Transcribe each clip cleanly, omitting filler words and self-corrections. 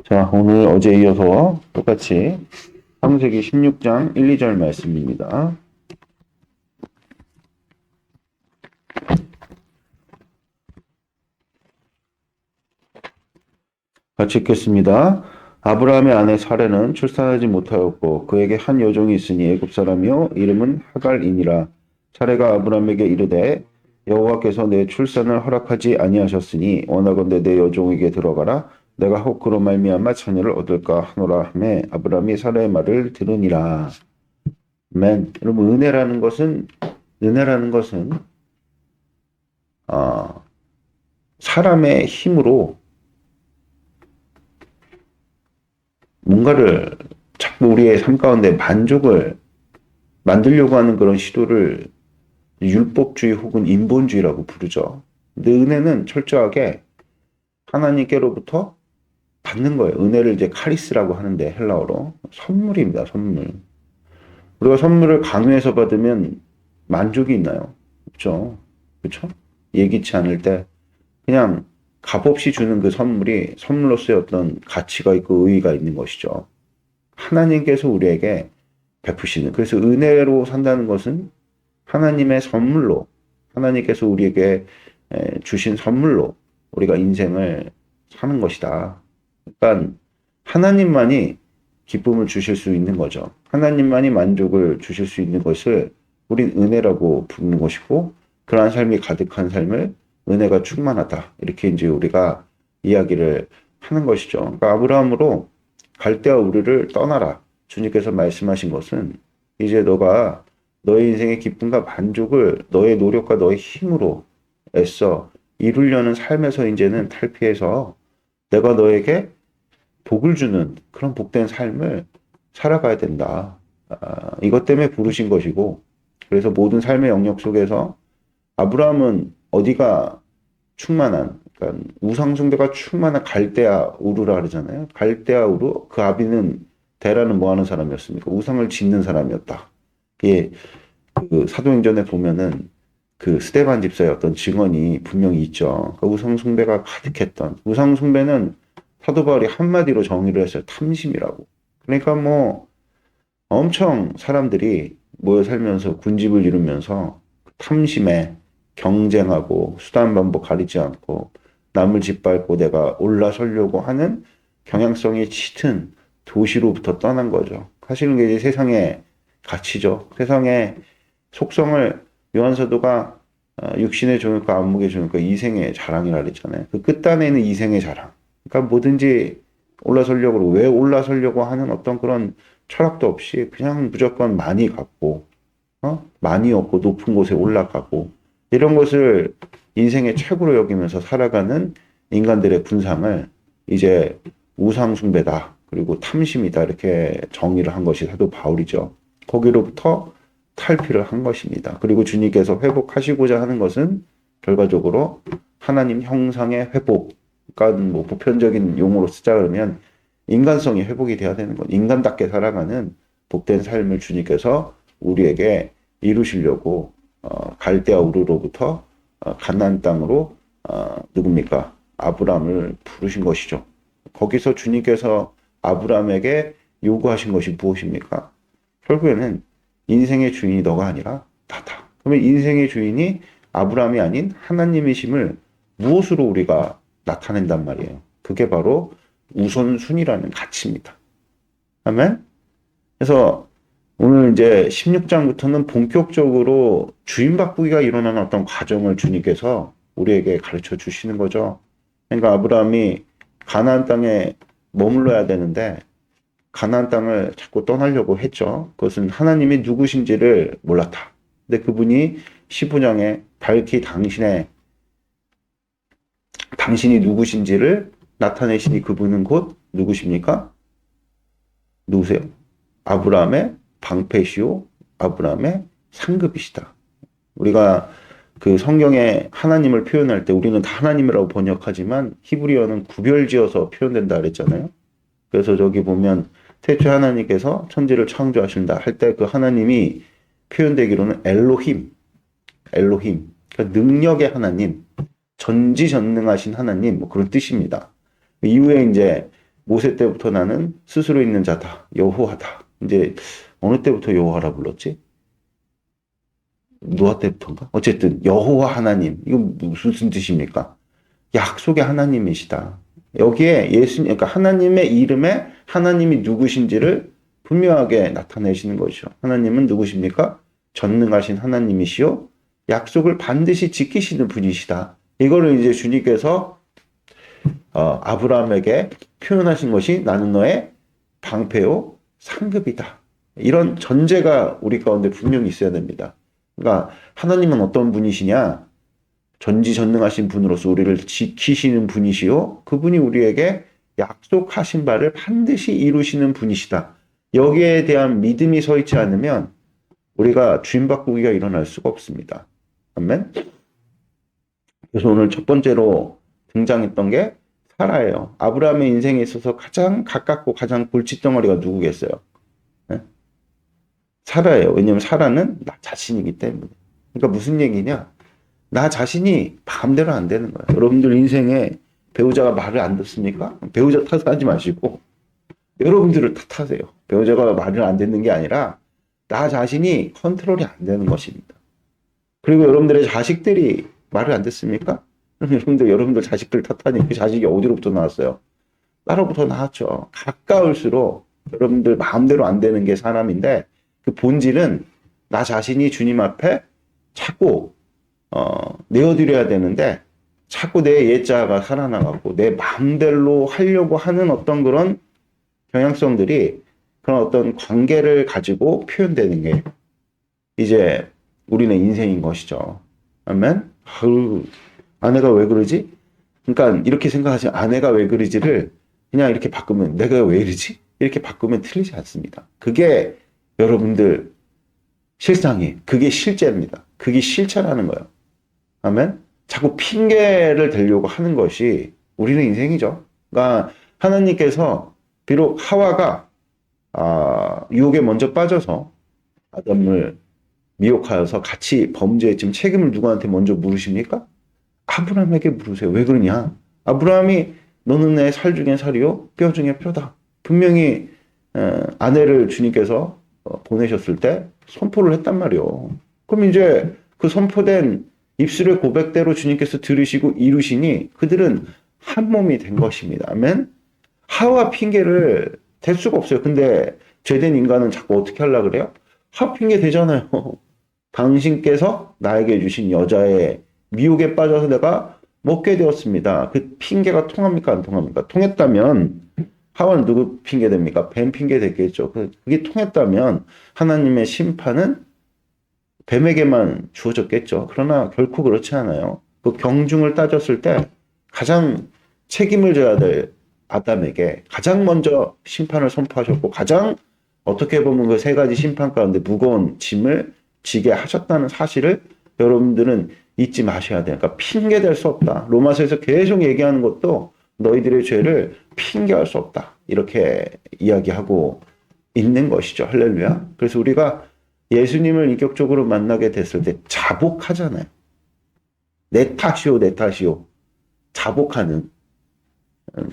자, 오늘 어제 이어서 똑같이 창세기 16장 1, 2절 말씀입니다. 같이 읽겠습니다. 아브라함의 아내 사레는 출산하지 못하였고 그에게 한 여종이 있으니 애굽 사람이요 이름은 하갈이니라. 사레가 아브라함에게 이르되 여호와께서 내 출산을 허락하지 아니하셨으니 원하건대 내 여종에게 들어가라. 내가 혹 그로 말미암아 자녀를 얻을까 하노라 하매 아브라함이 사라의 말을 들으니라. 아멘. 여러분 은혜라는 것은 사람의 힘으로 뭔가를 자꾸 우리의 삶 가운데 만족을 만들려고 하는 그런 시도를 율법주의 혹은 인본주의라고 부르죠. 근데 은혜는 철저하게 하나님께로부터 받는 거예요. 은혜를 이제 카리스라고 하는데 헬라어로 선물입니다. 선물. 우리가 선물을 강요해서 받으면 만족이 있나요? 없죠. 그렇죠? 예기치 않을 때 그냥 값없이 주는 그 선물이 선물로서의 어떤 가치가 있고 의의가 있는 것이죠. 하나님께서 우리에게 베푸시는, 그래서 은혜로 산다는 것은 하나님의 선물로, 하나님께서 우리에게 주신 선물로 우리가 인생을 사는 것이다. 그러니까 하나님만이 기쁨을 주실 수 있는 거죠. 하나님만이 만족을 주실 수 있는 것을 우린 은혜라고 부르는 것이고, 그러한 삶이 가득한 삶을 은혜가 충만하다. 이렇게 이제 우리가 이야기를 하는 것이죠. 그러니까 아브라함으로 갈대아 우르를 떠나라. 주님께서 말씀하신 것은 이제 너가 너의 인생의 기쁨과 만족을 너의 노력과 너의 힘으로 애써 이루려는 삶에서 이제는 탈피해서 내가 너에게 복을 주는 그런 복된 삶을 살아가야 된다. 이것 때문에 부르신 것이고, 그래서 모든 삶의 영역 속에서 아브라함은 어디가 충만한, 그러니까 우상숭배가 충만한 갈대아 우르라 그러잖아요. 갈대아 우르, 그 아비는 데라는 뭐 하는 사람이었습니까? 우상을 짓는 사람이었다. 예, 그 사도행전에 보면은 그 스데반 집사의 어떤 증언이 분명히 있죠. 그 우상숭배가 가득했던, 우상숭배는 사도 바울이 한마디로 정의를 했어요. 탐심이라고. 그러니까 뭐 엄청 사람들이 모여 살면서 군집을 이루면서 탐심에 경쟁하고 수단 방법 가리지 않고 남을 짓밟고 내가 올라서려고 하는 경향성이 짙은 도시로부터 떠난 거죠. 사실은 이게 세상의 가치죠. 세상의 속성을 요한 사도가 육신의 종일과 안목의 종일과 이생의 자랑이라 그랬잖아요. 그 끝단에는 이생의 자랑. 그러니까 뭐든지 올라서려고, 왜 올라서려고 하는 어떤 그런 철학도 없이 그냥 무조건 많이 갖고, 많이 얻고 높은 곳에 올라가고, 이런 것을 인생의 최고로 여기면서 살아가는 인간들의 군상을 이제 우상숭배다, 그리고 탐심이다, 이렇게 정의를 한 것이 사도 바울이죠. 거기로부터 탈피를 한 것입니다. 그리고 주님께서 회복하시고자 하는 것은 결과적으로 하나님 형상의 회복, 그러니까 뭐 보편적인 용어로 쓰자 그러면 인간성이 회복이 돼야 되는 것, 인간답게 살아가는 복된 삶을 주님께서 우리에게 이루시려고 갈대아 우르로부터 가나안 땅으로 누굽니까? 아브라함을 부르신 것이죠. 거기서 주님께서 아브라함에게 요구하신 것이 무엇입니까? 결국에는 인생의 주인이 너가 아니라 나다. 그러면 인생의 주인이 아브라함이 아닌 하나님이심을 무엇으로 우리가 나타낸단 말이에요. 그게 바로 우선순위라는 가치입니다. 아멘? 그래서 오늘 이제 16장부터는 본격적으로 주인 바꾸기가 일어나는 어떤 과정을 주님께서 우리에게 가르쳐 주시는 거죠. 그러니까 아브라함이 가나안 땅에 머물러야 되는데 가나안 땅을 자꾸 떠나려고 했죠. 그것은 하나님이 누구신지를 몰랐다. 근데 그분이 15장에 밝히 당신이 누구신지를 나타내시니 그분은 곧 누구십니까? 누구세요? 아브라함의 방패시오, 아브라함의 상급이시다. 우리가 그 성경에 하나님을 표현할 때 우리는 다 하나님이라고 번역하지만 히브리어는 구별지어서 표현된다 그랬잖아요. 그래서 저기 보면 태초에 하나님께서 천지를 창조하신다 할 때 그 하나님이 표현되기로는 엘로힘, 그러니까 능력의 하나님, 전지전능하신 하나님, 뭐 그런 뜻입니다. 이후에 이제 모세 때부터 나는 스스로 있는 자다. 여호와다. 이제 어느 때부터 여호와라 불렀지? 노아 때부터인가? 어쨌든 여호와 하나님. 이거 무슨 뜻입니까? 약속의 하나님이시다. 여기에 그러니까 하나님의 이름에 하나님이 누구신지를 분명하게 나타내시는 것이죠. 하나님은 누구십니까? 전능하신 하나님이시요. 약속을 반드시 지키시는 분이시다. 이거를 이제 주님께서 아브라함에게 표현하신 것이 나는 너의 방패요 상급이다. 이런 전제가 우리 가운데 분명히 있어야 됩니다. 그러니까 하나님은 어떤 분이시냐? 전지전능하신 분으로서 우리를 지키시는 분이시요. 그분이 우리에게 약속하신 바를 반드시 이루시는 분이시다. 여기에 대한 믿음이 서 있지 않으면 우리가 주인 바꾸기가 일어날 수가 없습니다. 아멘. 그래서 오늘 첫 번째로 등장했던 게 사라예요. 아브라함의 인생에 있어서 가장 가깝고 가장 골칫덩어리가 누구겠어요? 네? 사라예요. 왜냐하면 사라는 나 자신이기 때문에. 그러니까 무슨 얘기냐? 나 자신이 마음대로 안 되는 거예요. 여러분들 인생에 배우자가 말을 안 듣습니까? 배우자 탓하지 마시고 여러분들을 탓하세요. 배우자가 말을 안 듣는 게 아니라 나 자신이 컨트롤이 안 되는 것입니다. 그리고 여러분들의 자식들이 말을 안 듣습니까? 그럼 여러분들 자식들 탓하니 그 자식이 어디로부터 나왔어요? 나로부터 나왔죠. 가까울수록 여러분들 마음대로 안 되는 게 사람인데 그 본질은 나 자신이 주님 앞에 자꾸 내어드려야 되는데 자꾸 내 예자가 살아나가고 내 마음대로 하려고 하는 어떤 그런 경향성들이 그런 어떤 관계를 가지고 표현되는 게 이제 우리는 인생인 것이죠. 아멘? 아내가 왜 그러지? 그러니까 이렇게 생각하지 아내가 왜 그러지를 그냥 이렇게 바꾸면 내가 왜 이러지? 이렇게 바꾸면 틀리지 않습니다. 그게 여러분들 실상이 그게 실제입니다. 그게 실체라는 거예요. 아멘? 자꾸 핑계를 대려고 하는 것이 우리는 인생이죠. 그러니까 하나님께서 비록 하와가 유혹에 먼저 빠져서 아담을 미혹하여서 같이 범죄했지만 책임을 누구한테 먼저 물으십니까? 아브라함에게 물으세요. 왜 그러냐? 아브라함이 너는 내 살 중에 살이요 뼈 중에 뼈다. 분명히 아내를 주님께서 보내셨을 때 선포를 했단 말이요. 그럼 이제 그 선포된 입술의 고백대로 주님께서 들으시고 이루시니 그들은 한 몸이 된 것입니다. 아멘? 하와 핑계를 댈 수가 없어요. 근데 죄된 인간은 자꾸 어떻게 하려고 그래요? 하 핑계 되잖아요. 당신께서 나에게 주신 여자의 미혹에 빠져서 내가 먹게 되었습니다. 그 핑계가 통합니까? 안 통합니까? 통했다면 하와는 누구 핑계 됩니까? 뱀 핑계 됐겠죠. 그게 통했다면 하나님의 심판은 뱀에게만 주어졌겠죠. 그러나 결코 그렇지 않아요. 그 경중을 따졌을 때 가장 책임을 져야 될 아담에게 가장 먼저 심판을 선포하셨고 가장 어떻게 보면 그 세 가지 심판 가운데 무거운 짐을 지게 하셨다는 사실을 여러분들은 잊지 마셔야 돼요. 그러니까 핑계댈 수 없다. 로마서에서 계속 얘기하는 것도 너희들의 죄를 핑계할 수 없다. 이렇게 이야기하고 있는 것이죠. 할렐루야. 그래서 우리가 예수님을 인격적으로 만나게 됐을 때 자복하잖아요. 내 탓이요, 내 탓이요. 자복하는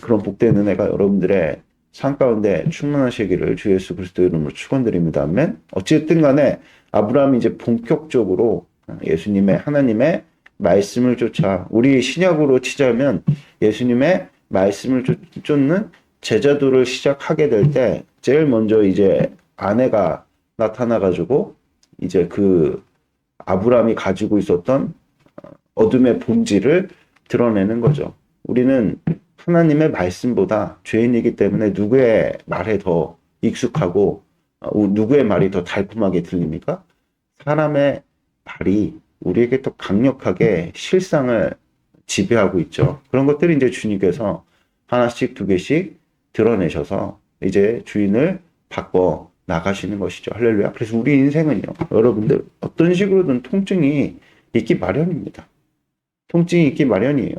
그런 복된 은혜가 여러분들의 삶 가운데 충만하시기를 주 예수 그리스도의 이름으로 축원드립니다. 아멘. 어쨌든 간에 아브라함이 이제 본격적으로 예수님의 하나님의 말씀을 쫓아 우리 신약으로 치자면 예수님의 말씀을 쫓는 제자도를 시작하게 될 때 제일 먼저 이제 아내가 나타나가지고 이제 그 아브라함이 가지고 있었던 어둠의 본질을 드러내는 거죠. 우리는 하나님의 말씀보다 죄인이기 때문에 누구의 말에 더 익숙하고 누구의 말이 더 달콤하게 들립니까? 사람의 말이 우리에게 더 강력하게 실상을 지배하고 있죠. 그런 것들이 이제 주님께서 하나씩 두 개씩 드러내셔서 이제 주인을 바꿔 나가시는 것이죠. 할렐루야. 그래서 우리 인생은요, 여러분들 어떤 식으로든 통증이 있기 마련입니다. 통증이 있기 마련이에요.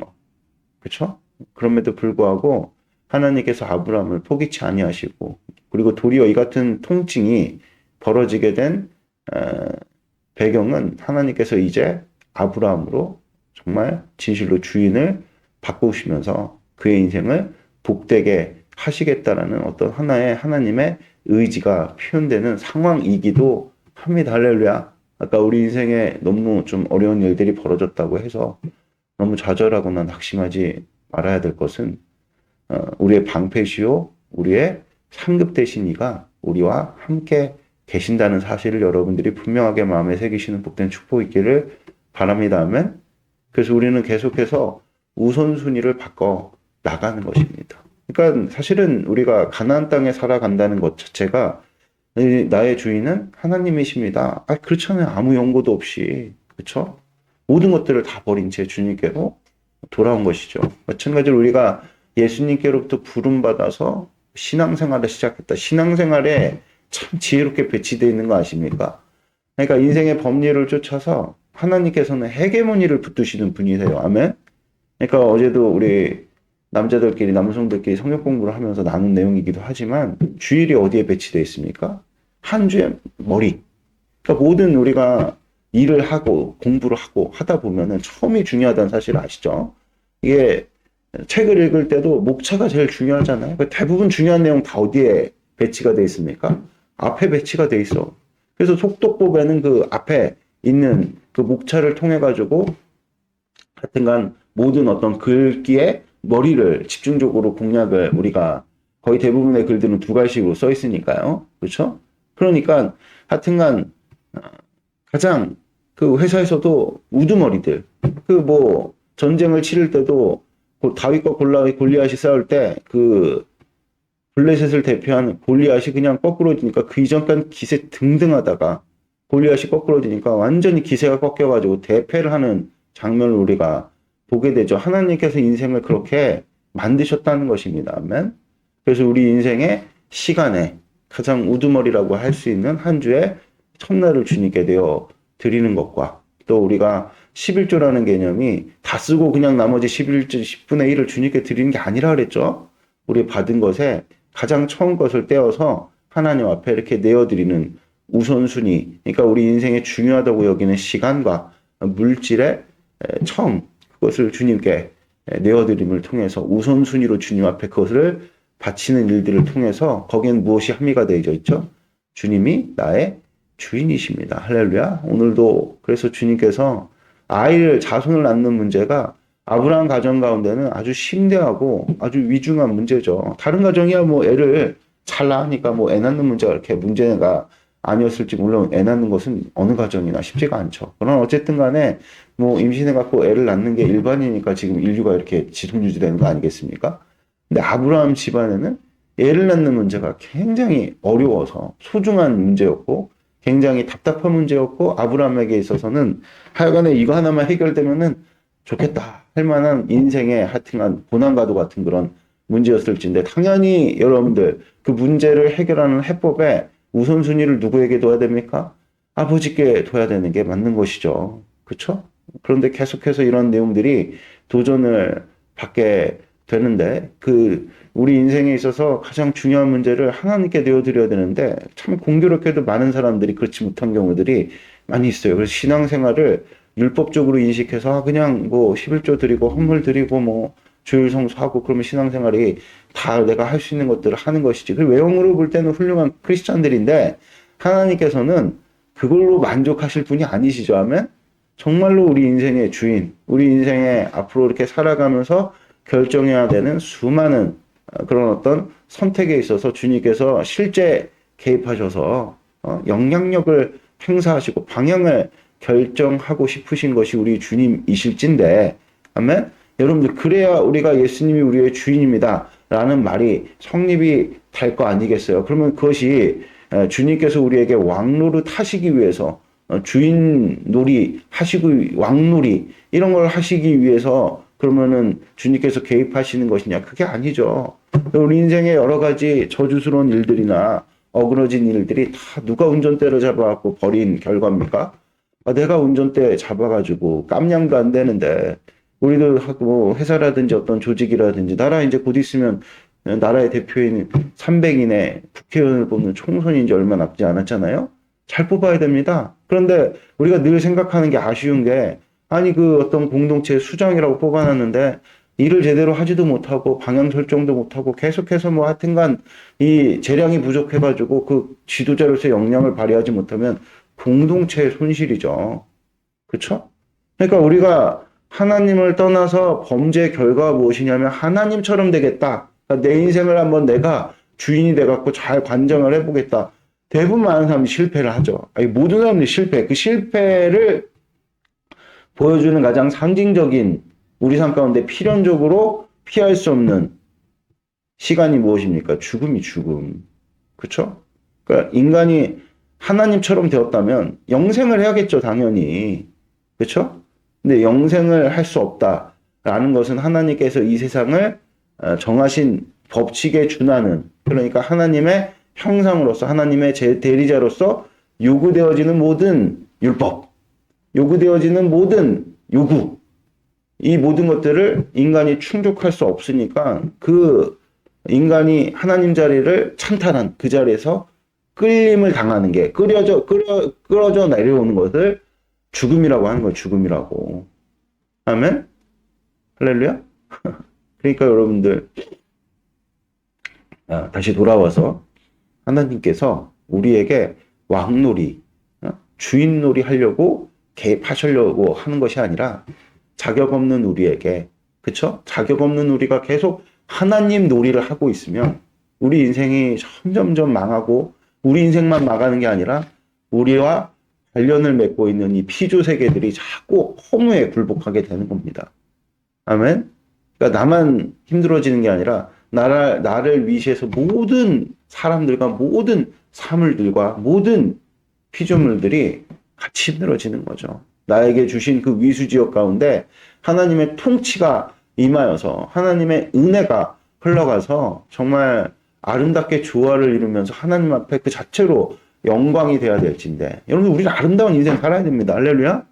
그렇죠? 그럼에도 불구하고 하나님께서 아브라함을 포기치 아니하시고 그리고 도리어 이 같은 통증이 벌어지게 된 배경은 하나님께서 이제 아브라함으로 정말 진실로 주인을 바꾸시면서 그의 인생을 복되게 하시겠다라는 어떤 하나의 하나님의 의지가 표현되는 상황이기도 합니다. 할렐루야. 아까 우리 인생에 너무 좀 어려운 일들이 벌어졌다고 해서 너무 좌절하거나 낙심하지 말아야 될 것은 우리의 방패시요 우리의 상급 되신 이가 우리와 함께 계신다는 사실을 여러분들이 분명하게 마음에 새기시는 복된 축복 있기를 바랍니다. 아멘. 그래서 우리는 계속해서 우선순위를 바꿔 나가는 것입니다. 그러니까 사실은 우리가 가나안 땅에 살아간다는 것 자체가 나의 주인은 하나님이십니다. 그렇잖아요. 아무 연고도 없이. 그렇죠? 모든 것들을 다 버린 채 주님께로 돌아온 것이죠. 마찬가지로 우리가 예수님께로부터 부름받아서 신앙생활을 시작했다. 신앙생활에 참 지혜롭게 배치되어 있는 거 아십니까? 그러니까 인생의 법리를 쫓아서 하나님께서는 헤게모니를 붙드시는 분이세요. 아멘? 그러니까 어제도 우리 남자들끼리, 남성들끼리 성경 공부를 하면서 나눈 내용이기도 하지만 주일이 어디에 배치되어 있습니까? 한 주의 머리. 그러니까 모든 우리가 일을 하고 공부를 하고 하다 보면은 처음이 중요하다는 사실을 아시죠? 이게 책을 읽을 때도 목차가 제일 중요하잖아요. 그러니까 대부분 중요한 내용 다 어디에 배치가 되어 있습니까? 앞에 배치가 되어 있어. 그래서 속독법에는 그 앞에 있는 그 목차를 통해 가지고 하여튼간 모든 어떤 글귀의 머리를 집중적으로 공략을 우리가 거의 대부분의 글들은 두 갈씩으로 써 있으니까요. 그렇죠? 그러니까 하여튼간 가장 그 회사에서도 우두머리들 그 뭐 전쟁을 치를 때도 다윗과 골리앗이 싸울 때 그 블레셋을 대표하는 골리앗이 그냥 거꾸로지니까 그 이전까지 기세 등등하다가 골리앗이 거꾸로지니까 완전히 기세가 꺾여가지고 대패를 하는 장면을 우리가 보게 되죠. 하나님께서 인생을 그렇게 만드셨다는 것입니다. 아멘. 그래서 우리 인생의 시간에 가장 우두머리라고 할 수 있는 한 주의 첫날을 주님께 되어 드리는 것과 또 우리가 11조라는 개념이 다 쓰고 그냥 나머지 11조 10분의 1을 주님께 드리는 게 아니라 그랬죠. 우리 받은 것에 가장 처음 것을 떼어서 하나님 앞에 이렇게 내어드리는 우선순위. 그러니까 우리 인생에 중요하다고 여기는 시간과 물질의 처음 그것을 주님께 내어드림을 통해서 우선순위로 주님 앞에 그것을 바치는 일들을 통해서 거기엔 무엇이 함의가 되어 있죠? 주님이 나의 주인이십니다. 할렐루야. 오늘도 그래서 주님께서 자손을 낳는 문제가 아브라함 가정 가운데는 아주 심대하고 아주 위중한 문제죠. 다른 가정이야 뭐 애를 잘 낳으니까 뭐 애 낳는 문제가 이렇게 문제가 아니었을지 물론 애 낳는 것은 어느 가정이나 쉽지가 않죠. 그러나 어쨌든 간에 뭐 임신해갖고 애를 낳는 게 일반이니까 지금 인류가 이렇게 지속 유지되는 거 아니겠습니까? 근데 아브라함 집안에는 애를 낳는 문제가 굉장히 어려워서 소중한 문제였고 굉장히 답답한 문제였고 아브라함에게 있어서는 하여간에 이거 하나만 해결되면은 좋겠다 할 만한 인생의 하여튼간 고난과도 같은 그런 문제였을진데 당연히 여러분들 그 문제를 해결하는 해법에 우선순위를 누구에게 둬야 됩니까? 아버지께 둬야 되는 게 맞는 것이죠. 그렇죠? 그런데 계속해서 이런 내용들이 도전을 받게 되는데 우리 인생에 있어서 가장 중요한 문제를 하나님께 내어드려야 되는데 참 공교롭게도 많은 사람들이 그렇지 못한 경우들이 많이 있어요. 그래서 신앙생활을 율법적으로 인식해서 그냥 뭐 11조 드리고 헌물 드리고 뭐 주일 성수하고 그러면 신앙생활이 다 내가 할 수 있는 것들을 하는 것이지. 그 외형으로 볼 때는 훌륭한 크리스찬들인데 하나님께서는 그걸로 만족하실 분이 아니시죠. 하면 정말로 우리 인생의 주인, 우리 인생에 앞으로 이렇게 살아가면서 결정해야 되는 수많은 그런 어떤 선택에 있어서 주님께서 실제 개입하셔서 영향력을 행사하시고 방향을 결정하고 싶으신 것이 우리 주님이실진데, 아멘. 여러분들 그래야 우리가 예수님이 우리의 주인입니다 라는 말이 성립이 될 거 아니겠어요? 그러면 그것이 주님께서 우리에게 왕노릇 하시기 위해서 주인 놀이 하시고 왕놀이 이런 걸 하시기 위해서 그러면은 주님께서 개입하시는 것이냐? 그게 아니죠. 우리 인생의 여러 가지 저주스러운 일들이나 어그러진 일들이 다 누가 운전대를 잡아갖고 버린 결과입니까? 내가 운전대 잡아가지고 깜냥도 안 되는데 우리도 하고 회사라든지 어떤 조직이라든지 나라 이제 곧 있으면 나라의 대표인 300인의 국회의원을 뽑는 총선이 이제 얼마 남지 않았잖아요. 잘 뽑아야 됩니다. 그런데 우리가 늘 생각하는 게 아쉬운 게 아니 그 어떤 공동체 수장이라고 뽑아놨는데 일을 제대로 하지도 못하고 방향 설정도 못하고 계속해서 뭐 하여튼간 이 재량이 부족해가지고 그 지도자로서의 역량을 발휘하지 못하면 공동체의 손실이죠. 그렇죠? 그러니까 우리가 하나님을 떠나서 범죄의 결과가 무엇이냐면 하나님처럼 되겠다. 그러니까 내 인생을 한번 내가 주인이 돼갖고 잘 관장을 해보겠다. 대부분 많은 사람이 실패를 하죠. 아니, 모든 사람들이 실패. 그 실패를 보여주는 가장 상징적인 우리 삶 가운데 필연적으로 피할 수 없는 시간이 무엇입니까? 죽음이 죽음. 그렇죠? 그러니까 인간이 하나님처럼 되었다면 영생을 해야겠죠, 당연히. 그렇죠? 근데 영생을 할 수 없다라는 것은 하나님께서 이 세상을 정하신 법칙에 준하는, 그러니까 하나님의 형상으로서 하나님의 대리자로서 요구되어지는 모든 율법, 요구되어지는 모든 요구, 이 모든 것들을 인간이 충족할 수 없으니까 그 인간이 하나님 자리를 찬탈한 그 자리에서 끌림을 당하는 게 끌어져 내려오는 것을 죽음이라고 하는 거예요. 죽음이라고. 아멘? 할렐루야? 그러니까 여러분들 다시 돌아와서 하나님께서 우리에게 왕놀이, 주인놀이 하려고 개입하시려고 하는 것이 아니라 자격 없는 우리에게, 그쵸? 자격 없는 우리가 계속 하나님 놀이를 하고 있으면 우리 인생이 점점점 망하고 우리 인생만 망하는 게 아니라 우리와 관련을 맺고 있는 이 피조 세계들이 자꾸 허무에 굴복하게 되는 겁니다. 아멘? 그러니까 나만 힘들어지는 게 아니라 나를 위시해서 모든 사람들과 모든 사물들과 모든 피조물들이 같이 힘들어지는 거죠. 나에게 주신 그 위수지역 가운데 하나님의 통치가 임하여서 하나님의 은혜가 흘러가서 정말 아름답게 조화를 이루면서 하나님 앞에 그 자체로 영광이 돼야 될진데, 여러분 우리는 아름다운 인생 살아야 됩니다. 할렐루야.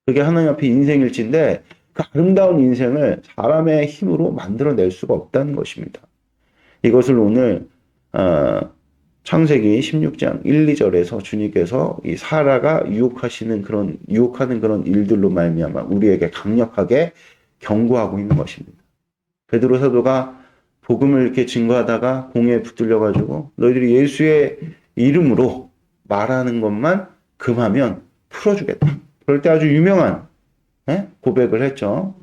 그게 하나님 앞에 인생일진데 그 아름다운 인생을 사람의 힘으로 만들어낼 수가 없다는 것입니다. 이것을 오늘 창세기 16장 1, 2절에서 주님께서 이 사라가 유혹하는 그런 일들로 말미암아 우리에게 강력하게 경고하고 있는 것입니다. 베드로 사도가 복음을 이렇게 증거하다가 공에 붙들려 가지고 너희들이 예수의 이름으로 말하는 것만 금하면 풀어주겠다. 그럴 때 아주 유명한 고백을 했죠.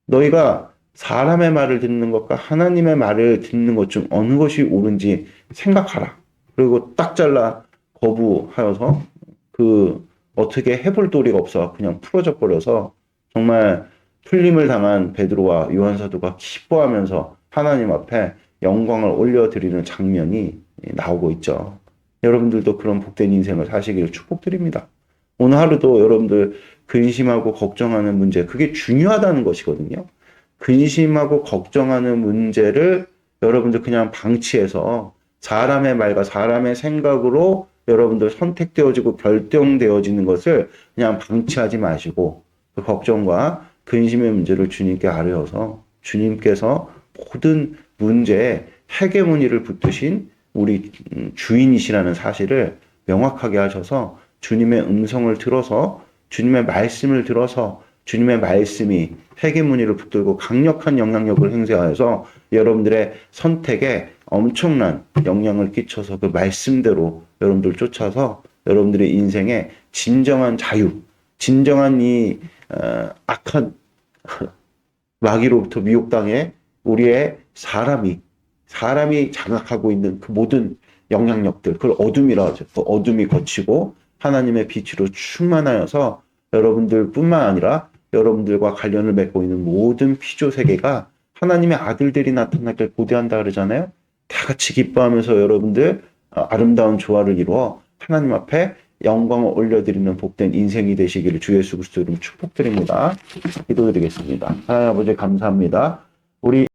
너희가 사람의 말을 듣는 것과 하나님의 말을 듣는 것 중 어느 것이 옳은지 생각하라. 그리고 딱 잘라 거부하여서 어떻게 해볼 도리가 없어 그냥 풀어져 버려서 정말 풀림을 당한 베드로와 요한 사도가 기뻐하면서 하나님 앞에 영광을 올려드리는 장면이 나오고 있죠. 여러분들도 그런 복된 인생을 사시기를 축복드립니다. 오늘 하루도 여러분들 근심하고 걱정하는 문제, 그게 중요하다는 것이거든요. 근심하고 걱정하는 문제를 여러분들 그냥 방치해서 사람의 말과 사람의 생각으로 여러분들 선택되어지고 결정되어지는 것을 그냥 방치하지 마시고 그 걱정과 근심의 문제를 주님께 아뢰어서 주님께서 모든 문제에 해결문의를 붙드신 우리 주인이시라는 사실을 명확하게 하셔서 주님의 음성을 들어서 주님의 말씀을 들어서 주님의 말씀이 회개문의를 붙들고 강력한 영향력을 행사하여서 여러분들의 선택에 엄청난 영향을 끼쳐서 그 말씀대로 여러분들 쫓아서 여러분들의 인생에 진정한 자유, 진정한 이 악한 마귀로부터 미혹당해 우리의 사람이 장악하고 있는 그 모든 영향력들, 그걸 어둠이라 하죠. 그 어둠이 거치고 하나님의 빛으로 충만하여서 여러분들뿐만 아니라 여러분들과 관련을 맺고 있는 모든 피조 세계가 하나님의 아들들이 나타나길 고대한다 그러잖아요. 다 같이 기뻐하면서 여러분들 아름다운 조화를 이루어 하나님 앞에 영광을 올려드리는 복된 인생이 되시기를 주 예수 그리스도 이름으로 축복드립니다. 기도드리겠습니다. 하나님 아버지 감사합니다. 우리